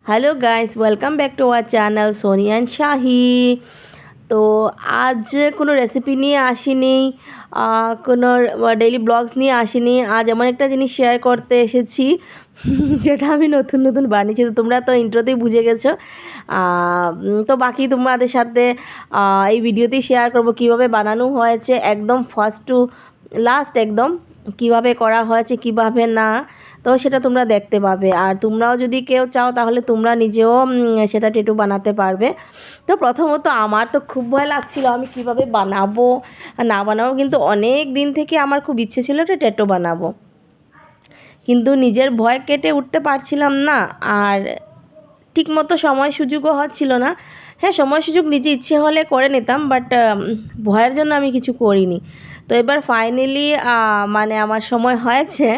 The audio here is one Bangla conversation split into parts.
Hello guys, welcome back to our channel Soni and Shahi. তো আজ কোনো রেসিপি নিয়ে আসিনি, কোনো ডেইলি ব্লগস নিয়ে আসিনি। আজ এমন একটা জিনিস শেয়ার করতে এসেছি যেটা আমি নতুন নতুন বানিয়েছি। তো তোমরা তো ইন্ট্রোতেই বুঝে গেছো। তো বাকি তোমাদের সাথে এই ভিডিওতেই শেয়ার করব কিভাবে বানানো হয়েছে, একদম ফার্স্ট টু লাস্ট, একদম কিভাবে করা হয়েছে কিভাবে না। তো সেটা তোমরা দেখতে পাবে। আর তোমরাও যদি কেউ চাও তাহলে তোমরা নিজেও সেটা টেটু বানাতে পারবে। তো প্রথমত আমার তো খুব ভয় লাগছিল আমি কিভাবে বানাবো না বানাবো, কিন্তু অনেক দিন থেকে আমার খুব ইচ্ছে ছিল একটা ট্যাটু বানাবো, কিন্তু নিজের ভয় কেটে উঠতে পারছিলাম না। আর ঠিকমতো সময় সুযোগও হচ্ছিল না। হ্যাঁ, সময় সুযোগ নিজে ইচ্ছে হলে করে নিতাম, বাট ভয়ের জন্য আমি কিছু করিনি। তো এবার ফাইনালি মানে আমার সময় হয়েছে।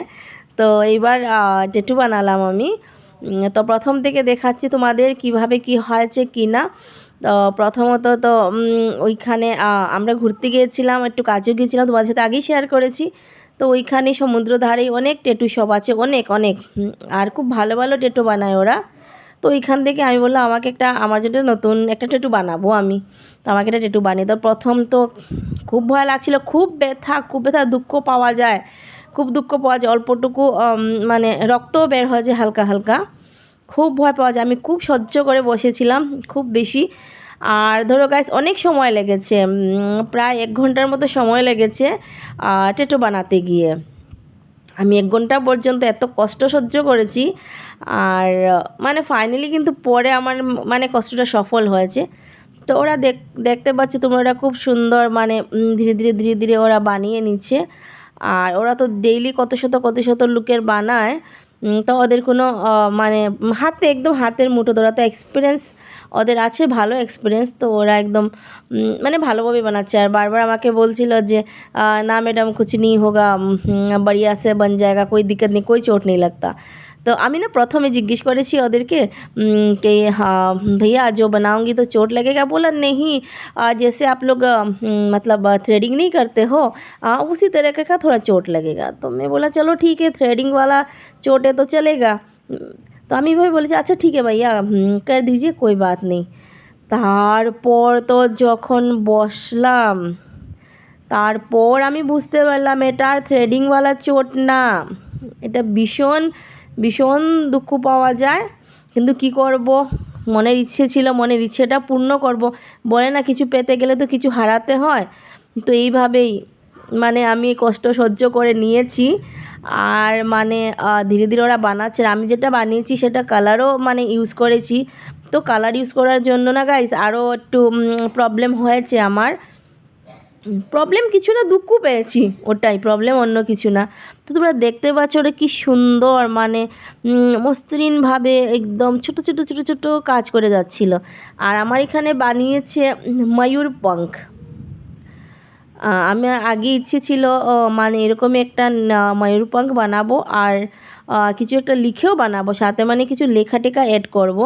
তো এইবার ট্যাটু বানালাম আমি। তো প্রথম থেকে দেখাচ্ছি তোমাদের কিভাবে কি হয়েছে কি না। তো প্রথমত তো ওইখানে আমরা ঘুরতে গিয়েছিলাম, একটু কাজেও গিয়েছিলাম, তোমাদের সাথে আগেই শেয়ার করেছি। তো ওইখানে সমুদ্র ধারেই অনেক ট্যাটু শপ আছে, অনেক অনেক, আর খুব ভালো ভালো ট্যাটু বানায় ওরা। তো ওইখান থেকে আমি বললাম আমাকে আমার জন্য নতুন একটা ট্যাটু বানাবো আমি। তো আমাকে একটা ট্যাটু বানিয়ে, তো প্রথম তো খুব ভয় লাগছিল, খুব ব্যথা, দুঃখ পাওয়া যায়, খুব দুঃখ পাওয়া যায়, অল্পটুকু মানে রক্তও বের হয়ে যায় হালকা হালকা, খুব ভয় পাওয়া যায়। আমি খুব সহ্য করে বসেছিলাম, খুব বেশি। আর ধরো গাইস, অনেক সময় লেগেছে, প্রায় 1 ঘন্টার মতো সময় লেগেছে ট্যাটু বানাতে গিয়ে। আমি 1 ঘন্টা পর্যন্ত এত কষ্ট সহ্য করেছি। আর মানে ফাইনালি কিন্তু পরে আমার মানে কষ্টটা সফল হয়েছে। তো ওরা দেখতে পাচ্ছ তোমরা, ওরা খুব সুন্দর মানে ধীরে ধীরে ওরা বানিয়ে নিচ্ছে। আর ওরা তো ডেইলি কত শত লোকের বানায়। তো ওদের কোনো মানে হাতে একদম হাতের মুঠো, ওরা তো এক্সপিরিয়েন্স ওদের আছে, ভালো এক্সপিরিয়েন্স। তো ওরা একদম মানে ভালোভাবে বানাচ্ছে। আর বারবার আমাকে বলছিল যে না ম্যাডাম कुछ नहीं होगा, बढ़िया से बन जाएगा, कोई दिक्कत नहीं, कोई चोट नहीं लगता। তো আমি না প্রথমে জিজ্ঞেস করেছি ওদেরকে कि हाँ भैया जो बनाऊंगी तो चोट लगेगा? बोला नहीं, जैसे आप लोग मतलब थ्रेडिंग नहीं करते हो, उसी तरीके का थोड़ा चोट लगेगा। तो मैं बोला चलो ठीक है, थ्रेडिंग वाला चोट है तो चलेगा। তো আমি ভাই বলেছি আচ্ছা ঠিক আছে ভাইয়া, कर दीजिए, कोई बात नहीं। তারপর তো যখন বসলাম, তারপর আমি বুঝতে পারলাম এটা আর থ্রেডিংওয়ালা চোট না, এটা ভীষণ ভীষণ দুঃখ পাওয়া যায়। কিন্তু কি করব, মনের ইচ্ছে ছিল, মনের ইচ্ছেটা পূর্ণ করব। বলে না কিছু পেতে গেলে তো কিছু হারাতে হয়। তো এইভাবেই মানে আমি কষ্ট সহ্য করে নিয়েছি। আর মানে ধীরে ধীরে ওরা বানাচ্ছে। আমি যেটা বানিয়েছি সেটা কালারও মানে ইউজ করেছি। তো কালার ইউজ করার জন্য না গাইস আরও একটু প্রবলেম হয়েছে আমার। প্রবলেম কিছু না, দুঃখ পেয়েছি, ওটাই প্রবলেম, অন্য কিছু না। তো তোমরা দেখতে পাচ্ছ ওটা কি সুন্দর মানে মসৃণভাবে একদম ছোট ছোট ছোট ছোট কাজ করে যাচ্ছিল। আর আমার এখানে বানিয়েছে ময়ূর পঙ্খ। আমার আগে ইচ্ছে ছিল মানে এরকমই একটা ময়ূর পঙ্খ বানাবো, আর কিছু একটা লিখেও বানাবো সাথে, মানে কিছু লেখা টেখা অ্যাড করব।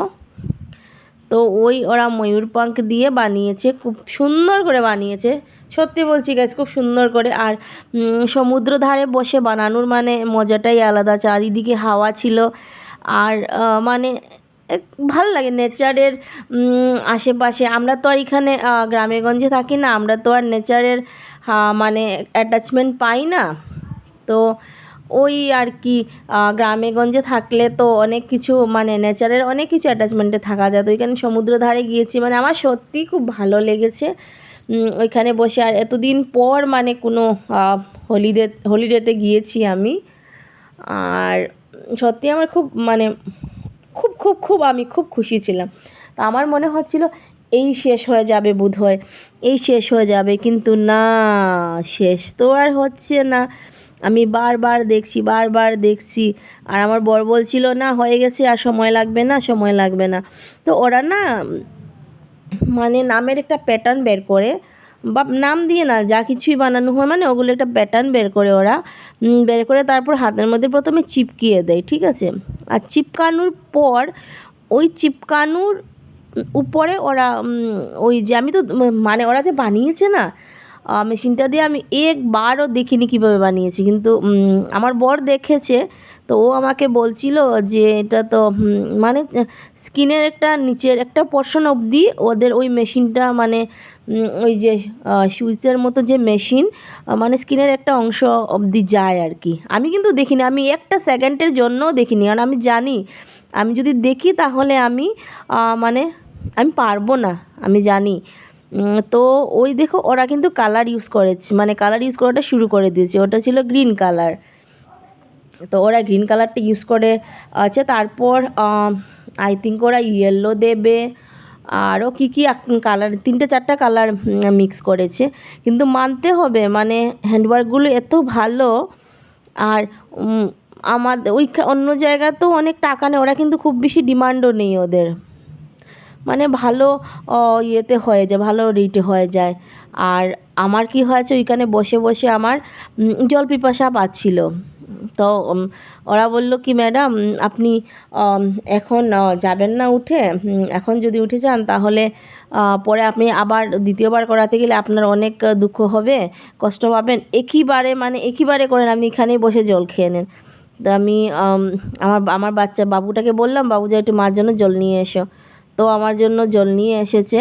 তো ওই ওরা ময়ূর পাঙ্খ দিয়ে বানিয়েছে, খুব সুন্দর করে বানিয়েছে, সত্যি বলছি গাইস, খুব সুন্দর করে। আর সমুদ্র ধারে বসে বানানোর মানে মজাটাই আলাদা, চারিদিকে হাওয়া ছিল। আর মানে ভালো লাগে নেচারের আশেপাশে। আমরা তো আর এখানে গ্রামে গঞ্জে থাকি না, আমরা তো আর নেচারের মানে অ্যাটাচমেন্ট পাই না। তো ওই আর কি, গ্রামে গঞ্জে থাকলে তো অনেক কিছু মানে নেচারের অনেক কিছু অ্যাটাচমেন্টে থাকা যায়। তো ওইখানে সমুদ্র ধারে গিয়েছি, মানে আমার সত্যিই খুব ভালো লেগেছে ওইখানে বসে। আর এতদিন পর মানে কোনো হলিডেতে গিয়েছি আমি। আর সত্যি আমার খুব মানে খুব খুব খুব আমি খুব খুশি ছিলাম। তো আমার মনে হচ্ছিল এই শেষ হয়ে যাবে বোধহয়, এই শেষ হয়ে যাবে, কিন্তু না, শেষ তো আর হচ্ছে না। আমি বারবার দেখছি, বারবার দেখছি। আর আমার বর বলছিল না হয়ে গেছে, আর সময় লাগবে না, সময় লাগবে না। তো ওরা না মানে নামের একটা প্যাটার্ন বের করে, বা নাম দিয়ে না, যা কিছুই বানানো হয় মানে ওগুলো একটা প্যাটার্ন বের করে ওরা, বের করে তারপর হাতের মধ্যে প্রথমে চিপকিয়ে দেয়, ঠিক আছে। আর চিপকানোর পর ওই চিপকানোর উপরে ওরা ওই যে আমি তো মানে ওরা যে বানিয়েছে না মেশিনটা দিয়ে, আমি একবারও দেখিনি কীভাবে বানিয়েছি, কিন্তু আমার বর দেখেছে। তো ও আমাকে বলছিল যে এটা তো মানে স্কিনের একটা নিচের একটা পোর্শন অবধি ওদের ওই মেশিনটা মানে ওই যে সুইচের মতো যে মেশিন মানে স্কিনের একটা অংশ অবধি যায় আর কি। আমি কিন্তু দেখিনি, আমি একটা সেকেন্ডের জন্যও দেখিনি, কারণ আমি জানি আমি যদি দেখি তাহলে আমি মানে আমি পারবো না, আমি জানি। তো ওই দেখো ওরা কিন্তু কালার ইউজ করেছে, মানে কালার ইউজ করাটা শুরু করে দিয়েছে, ওটা ছিল গ্রিন কালার। তো ওরা গ্রিন কালারটা ইউজ করে আছে, তারপর আই থিঙ্ক ওরা ইয়েলো দেবে, আরও কী কী কালার 3-4টা কালার মিক্স করেছে। কিন্তু মানতে হবে মানে হ্যান্ডওয়ার্কগুলো এত ভালো। আর আমাদের ওই অন্য জায়গাতেও অনেক টাকা নেয়, ওরা কিন্তু খুব বেশি ডিমান্ডও নেই ওদের, মানে ভালো ইয়েতে হয়ে যায়, ভালো রেটে হয়ে যায়। আর আমার কি হয়েছে, ওইখানে বসে বসে আমার জল পিপাসা পাচ্ছিল। তো ওরা বলল কি ম্যাডাম আপনি এখন যাবেন না উঠে, এখন যদি উঠে যান তাহলে পরে আপনি আবার দ্বিতীয়বার করাতে গেলে আপনার অনেক দুঃখ হবে, কষ্ট পাবেন, একইবারে করেন, আপনি এখানেই বসে জল খেয়ে নেন। তো আমি আমার বাচ্চা বাবুটাকে বললাম, বাবু যা একটু মার জন্য জল নিয়ে এসো। তো আমার জন্য জল নিয়ে এসেছে,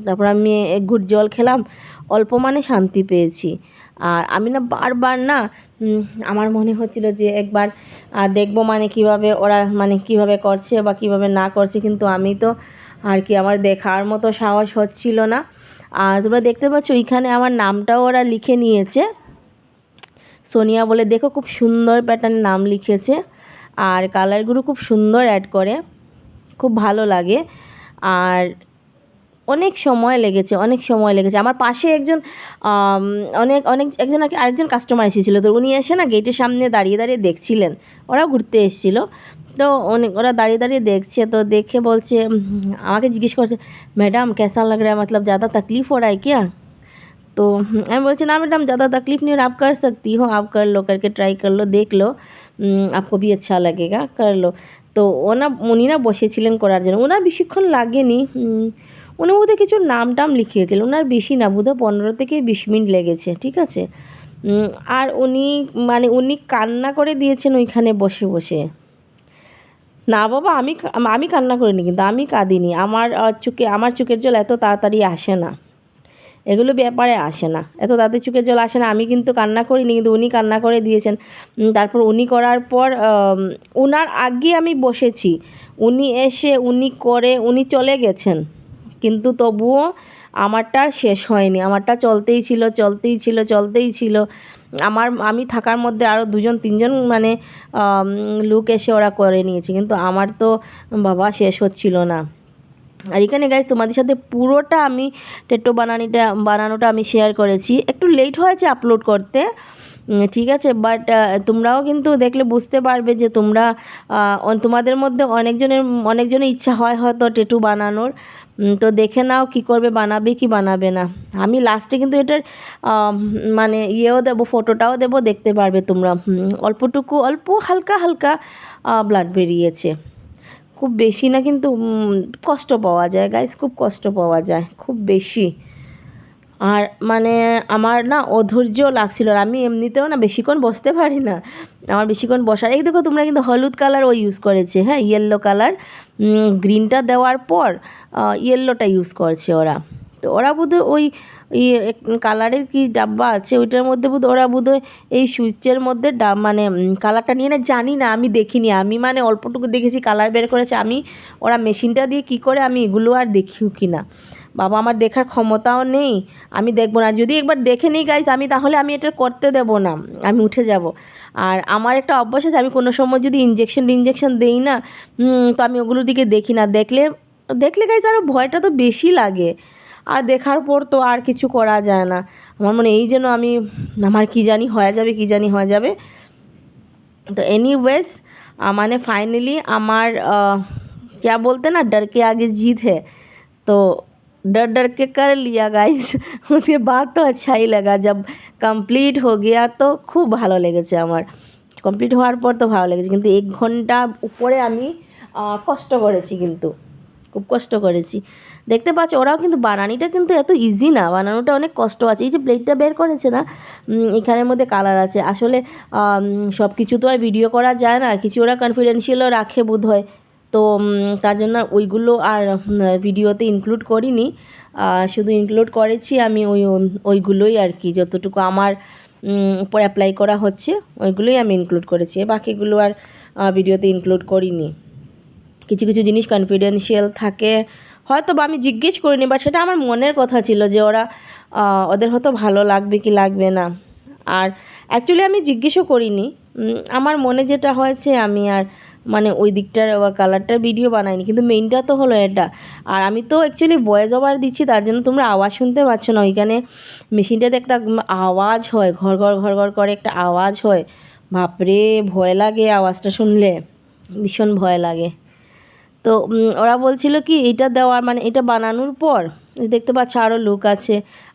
তারপর আমি এক ঘুঁট জল খেলাম, অল্প মানে শান্তি পেয়েছি। আর আমি না বারবার না আমার মনে হচ্ছিল যে একবার দেখবো মানে কিভাবে ওরা মানে কিভাবে করছে বা কিভাবে না করছে, কিন্তু আমি তো আর কি আমার দেখার মতো সাহস হচ্ছিল না। আর তোমরা দেখতে পাচ্ছ ওইখানে আমার নামটাও ওরা লিখে নিয়েছে, সোনিয়া বলে, দেখো খুব সুন্দর প্যাটার্নের নাম লিখেছে। আর কালারগুলো খুব সুন্দর অ্যাড করে, খুব ভালো লাগে। আর অনেক সময় লেগেছে, অনেক সময় লেগেছে। আমার পাশে একজন আরেকজন কাস্টমার এসেছিলো, তো উনি এসে না গেটের সামনে দাঁড়িয়ে দাঁড়িয়ে দেখছিলেন, ওরা ঘুরতে এসেছিলো। তো ওরা দাঁড়িয়ে দাঁড়িয়ে দেখছে, তো দেখে বলছে আমাকে জিজ্ঞেস করছে, ম্যাডাম कैसा लग रहा है, मतलब ज़्यादा तकलीफ़ हो रहा है क्या? तो मैं बोलছি না ম্যাডাম ज़्यादा तकलीफ़ नहीं हो रहा, आप कर सकती हो, आप कर लो, करके ट्राई कर लो, देख लो, आपको भी अच्छा लगेगा, कर लो। তো উনি না বসেছিলেন করার জন্য, ওনার বেশিক্ষণ লাগেনি, উনি বোধহয় কিছু নাম টাম লিখিয়েছিলেন, ওনার বেশি না, বোধহয় 15 থেকে 20 মিনিট লেগেছে, ঠিক আছে। আর উনি কান্না করে দিয়েছেন ওইখানে বসে বসে। না বাবা, আমি কান্না করিনি, কিন্তু আমি কাঁদিনি, আমার চোখের জল এত তাড়াতাড়ি আসে না, এগুলো ব্যাপারে আসে না, এত তাড়াতাড়ি চোখের জল আসে না। আমি কিন্তু কান্না করিনি, কিন্তু উনি কান্না করে দিয়েছেন। তারপর উনি করার পর ওনার আগে আমি বসেছি, উনি এসে উনি চলে গেছেন, কিন্তু তবুও আমারটা শেষ হয়নি, আমারটা চলতেই ছিল, চলতেই ছিল, চলতেই ছিল। আমি থাকার মধ্যে আরও 2-3জন মানে লোক এসে ওরা করে নিয়েছে, কিন্তু আমার তো বাবা শেষ হচ্ছিল না। আর এখানে গাইস তোমাদের সাথে পুরোটা আমি টেটো বানানোটা আমি শেয়ার করেছি, একটু লেট হয়েছে আপলোড করতে, ঠিক আছে, বাট তোমরাও কিন্তু দেখলে বুঝতে পারবে যে তোমাদের মধ্যে অনেকজনের ইচ্ছা হয় হয়তো টেটু বানানোর। তো দেখে নাও কি করবে, বানাবে কি বানাবে না। আমি লাস্টে কিন্তু এটার মানে ইয়েও দেবো, ফটোটাও দেবো, দেখতে পারবে তোমরা। অল্প হালকা হালকা ব্লাড বেরিয়েছে, খুব বেশি না, কিন্তু কষ্ট পাওয়া যায় গাইস, খুব কষ্ট পাওয়া যায়, খুব বেশি। আর মানে আমার না অধৈর্য লাগছিল, আর আমি এমনিতেও না বেশিক্ষণ বসতে পারি না, আমার বেশিক্ষণ বসার, এই দেখো তোমরা কিন্তু হলুদ কালার ইউজ করেছে, হ্যাঁ ইয়েলো কালার, গ্রিনটা দেওয়ার পর ইয়েলোটা ইউজ করছে ওরা। তো ওরা বোধহয় ওই কালারের কি ডাব্বা আছে ওইটার মধ্যে ওরা বোধহয় এই সুইচের মধ্যে মানে কালারটা নিয়ে না, জানি না, আমি দেখিনি, আমি মানে অল্পটুকু দেখেছি কালার বের করেছে, ওরা মেশিনটা দিয়ে কি করে আমি এগুলো আর দেখিও কি না, বাবা আমার দেখার ক্ষমতাও নেই, আমি দেখবো না, যদি একবার দেখে নিই গাইস আমি, তাহলে আমি এটা করতে দেবো না, আমি উঠে যাব। আর আমার একটা অভ্যাস আছে, আমি কোনো সময় যদি ইঞ্জেকশন দেই না, তো আমি ওগুলোর দিকে দেখি না, দেখলে গাইস আরও ভয়টা তো বেশি লাগে, আর দেখার পর তো আর কিছু করা যায় না। আমার মনে এই যেন আমার কি জানি হয়ে যাবে। তো এনিওয়েজ মানে फाइनली আমার क्या बोलते ना, डर के आगे जीत है, तो डर के कर लिया गाइस। उसके बाद तो अच्छा ही लगा, जब कंप्लीट हो गया तो খুব ভালো লেগেছে আমার, কমপ্লিট হওয়ার পর তো ভালো লেগেছে, কিন্তু 1 ঘন্টা উপরে আমি কষ্ট করেছি কিন্তু। খুব কষ্ট করেছি। দেখতে পাচ্ছ ওরাও কিন্তু বানানিটা কিন্তু এত ইজি না, বানানোটা অনেক কষ্ট আছে। এই যে প্লেটটা বের করেছে না, এখানের মধ্যে কালার আছে। আসলে সব কিছু তো আর ভিডিও করা যায় না, কিছু ওরা কনফিডেন্সিয়ালও রাখে বোধ হয়, তো তার জন্য ওইগুলো আর ভিডিওতে ইনক্লুড করিনি। শুধু ইনক্লুড করেছি আমি ওইগুলোই আর কি, যতটুকু আমার উপর অ্যাপ্লাই করা হচ্ছে ওইগুলোই আমি ইনক্লুড করেছি, বাকিগুলো আর ভিডিওতে ইনক্লুড করিনি। কিছু কিছু জিনিস কনফিডেন্সিয়াল থাকে হয়তো, বা আমি জিজ্ঞেস করিনি, বাট সেটা আমার মনের কথা ছিল যে ওদের হয়তো ভালো লাগবে কি লাগবে না। আর অ্যাকচুয়ালি আমি জিজ্ঞেসও করিনি, আমার মনে যেটা হয়েছে আমি আর মানে ওই দিকটার কালারটার ভিডিও বানাইনি, কিন্তু মেইনটা তো হলো এটা। আর আমি তো অ্যাকচুয়ালি ভয়েস ওভার দিচ্ছি, তার জন্য তোমরা আওয়াজ শুনতে পাচ্ছ না। ওইখানে মেশিনটাতে একটা আওয়াজ হয়, ঘর ঘর ঘর ঘর করে একটা আওয়াজ হয়, বাপরে ভয় লাগে আওয়াজটা শুনলে, ভীষণ ভয় লাগে। তো ওরা বলছিল কি এটা দেওয়ার মানে এটা বানানোর পর দেখতে পাচ্ছ আরও লোক আছে,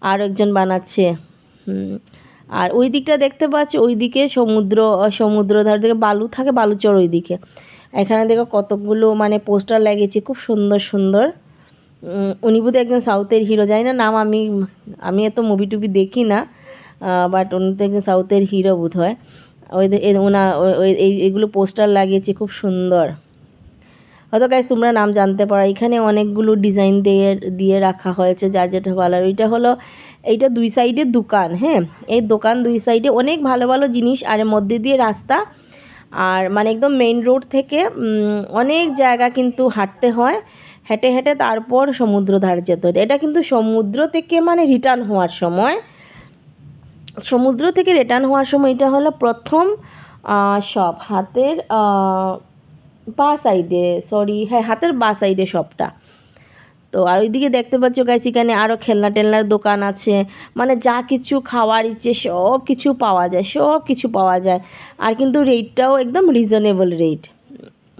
আরও একজন বানাচ্ছে। আর ওই দিকটা দেখতে পাচ্ছ, ওই দিকে সমুদ্র ধার দিকে বালু থাকে, বালুচর ওই দিকে। এখানে দেখো কতগুলো মানে পোস্টার লাগিয়েছে, খুব সুন্দর সুন্দর। উনি বোধহয় একজন সাউথের হিরো, জানি না নাম, আমি এত মুভি টুভি দেখি না, বাট উনি তো একজন সাউথের হিরো বোধ হয়। এইগুলো পোস্টার লাগিয়েছে খুব সুন্দর। হয়তো গাইস তোমরা নাম জানতে পারো। এখানে অনেকগুলো ডিজাইন দিয়ে রাখা হয়েছে, যার যেটা ভালো। ওইটা হলো এইটা দুই সাইডে দোকান, হ্যাঁ এই দোকান দুই সাইডে অনেক ভালো ভালো জিনিস, আর এর মধ্যে দিয়ে রাস্তা। আর মানে একদম মেইন রোড থেকে অনেক জায়গা কিন্তু হাঁটতে হয়, হেঁটে হেঁটে তারপর সমুদ্র ধার যেতে হয়। এটা কিন্তু সমুদ্র থেকে মানে রিটার্ন হওয়ার সময়, এটা হলো প্রথম শপ, হাতের বা সাইডে, হাতের বা সাইডে শপটা। তো আর ওইদিকে দেখতে পাচ্ছ গাইস এখানে আরও খেলনা টেলনার দোকান আছে, মানে যা কিছু খাওয়ার ইচ্ছে সব কিছু পাওয়া যায়। আর কিন্তু রেটটাও একদম রিজনেবল রেট,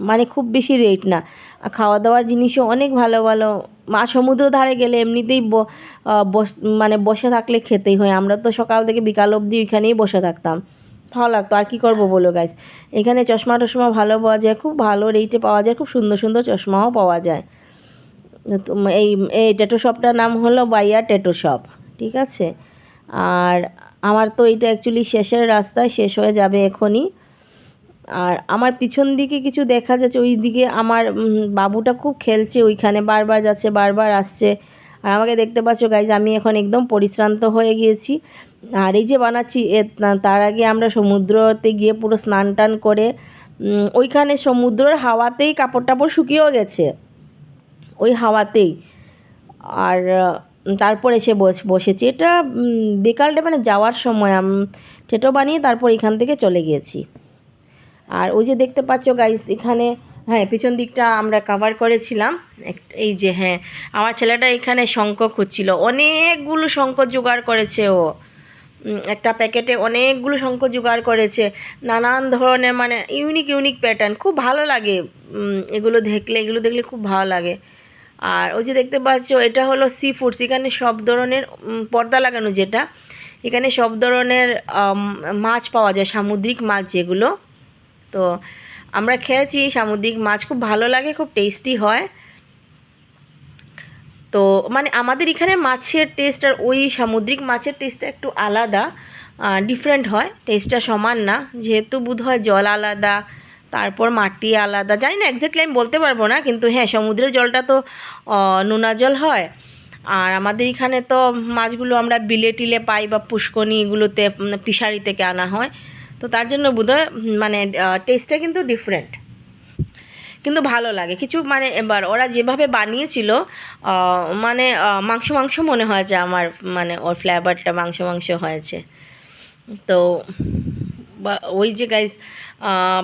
মানে খুব বেশি রেট না। খাওয়া দাওয়ার জিনিসও অনেক ভালো ভালো। সমুদ্র ধারে গেলে এমনিতেই মানে বসে থাকলে খেতেই হয়। আমরা তো সকাল থেকে বিকাল অবধি ওইখানেই বসে থাকতাম, ভালো লাগতো। আর কি করবো বলো গাইস, এখানে চশমা টশমা ভালো পাওয়া যায়, খুব ভালো রেটে পাওয়া যায়, খুব সুন্দর সুন্দর চশমাও পাওয়া যায়। এই ট্যাটু শপটার নাম হলো বাইয়া ট্যাটু শপ, ঠিক আছে। আর আমার তো এটা অ্যাকচুয়ালি শেষের রাস্তায়, শেষ হয়ে যাবে এখনই। আর আমার পিছন দিকে কিছু দেখা যাচ্ছে, ওই দিকে আমার বাবুটা খুব খেলছে ওইখানে, বারবার যাচ্ছে বারবার আসছে। আর আমাকে দেখতে পাচ্ছ গাইজ, আমি এখন একদম পরিশ্রান্ত হয়ে গিয়েছি। আর এই যে বানাচ্ছি তার আগে আমরা সমুদ্রতে গিয়ে পুরো স্নান টান করে ওইখানে সমুদ্রের হাওয়াতেই কাপড় টাপড় শুকিয়েও গেছে, ওই হাওয়াতেই। আর তারপর এসে বসেছি। এটা বিকালটা মানে যাওয়ার সময় ঠেটো বানিয়ে তারপর এখান থেকে চলে গিয়েছি। আর ওই যে দেখতে পাচ্ছ গাইস এখানে, হ্যাঁ পিছন দিকটা আমরা কভার করেছিলাম। এই যে হ্যাঁ, আমার ছেলেটা এখানে শঙ্খ খুঁজছিল, অনেকগুলো শঙ্খ জোগাড় করেছে ও, একটা প্যাকেটে অনেকগুলো শঙ্খ জোগাড় করেছে, নানান ধরনের মানে ইউনিক প্যাটার্ন, খুব ভালো লাগে এগুলো দেখলে খুব ভালো লাগে। আর ওই যে দেখতে পাচ্ছ এটা হলো সি ফুডস, এখানে সব ধরনের পর্দা লাগানো, যেটা এখানে সব ধরনের মাছ পাওয়া যায়, সামুদ্রিক মাছ যেগুলো। তো আমরা খেয়েছি সামুদ্রিক মাছ, খুব ভালো লাগে, খুব টেস্টি হয়। তো মানে আমাদের এখানে মাছের টেস্ট আর ওই সামুদ্রিক মাছের টেস্টটা একটু আলাদা, ডিফারেন্ট হয়, টেস্টটা সমান না, যেহেতু বোধ হয় জল আলাদা, তারপর মাটি আলাদা, জানি না এক্স্যাক্টলি আমি বলতে পারবো না, কিন্তু হ্যাঁ সমুদ্রের জলটা তো নোনা জল হয়। আর আমাদের এখানে তো মাছগুলো আমরা বিলে টিলে পাই, বা পুষ্করণী এগুলোতে ফিশারি থেকে আনা হয়, তো তার জন্য বোধহয় মানে টেস্টটা কিন্তু ডিফারেন্ট, কিন্তু ভালো লাগে কিছু। মানে এবার ওরা যেভাবে বানিয়েছিল মানে মাংস মনে হয়েছে আমার, মানে ওর ফ্লেভারটা মাংস হয়েছে। তো ওই যে গাইজ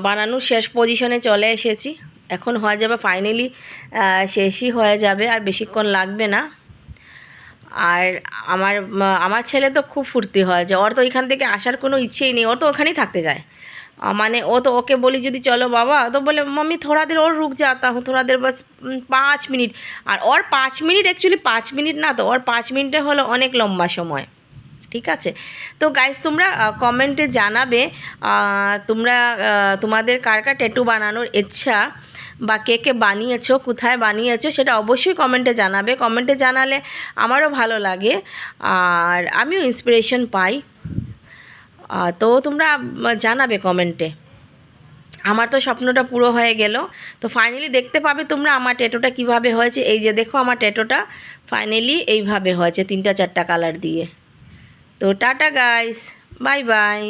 বানানোর শেষ পজিশনে চলে এসেছি, এখন হয়ে যাবে ফাইনালি, শেষই হয়ে যাবে, আর বেশিক্ষণ লাগবে না। আর আমার ছেলে তো খুব ফুর্তি হয়, যে ওর তো এখান থেকে আসার কোনো ইচ্ছেই নেই, ও তো ওখানেই থাকতে যায়। মানে ওকে বলি যদি চলো বাবা, তো বলে মাম্মি থোড়া দের और रुक जाता हूँ, थोड़ा देर बस 5 মিনিট। আর ওর 5 মিনিট অ্যাকচুয়ালি 5 মিনিট না, তো ওর 5 মিনিটে হলো অনেক লম্বা সময়, ঠিক আছে। তো গাইস তোমরা কমেন্টে জানাবে তোমরা তোমাদের কার কার ট্যাটু বানানোর ইচ্ছা, বা কে কে বানিয়েছো, কোথায় বানিয়েছো সেটা অবশ্যই কমেন্টে জানাবে। কমেন্টে জানালে আমারও ভালো লাগে আর আমিও ইন্সপিরেশন পাই। তো তোমরা জানাবে কমেন্টে। আমার তো স্বপ্নটা পুরো হয়ে গেল। তো ফাইনালি দেখতে পাবে তোমরা আমার ট্যাটুটা কিভাবে হয়েছে। এই যে দেখো আমার ট্যাটুটা ফাইনালি এইভাবে হয়েছে 3টা 4টা কালার দিয়ে। তো টাটা গাইস, বাই বাই।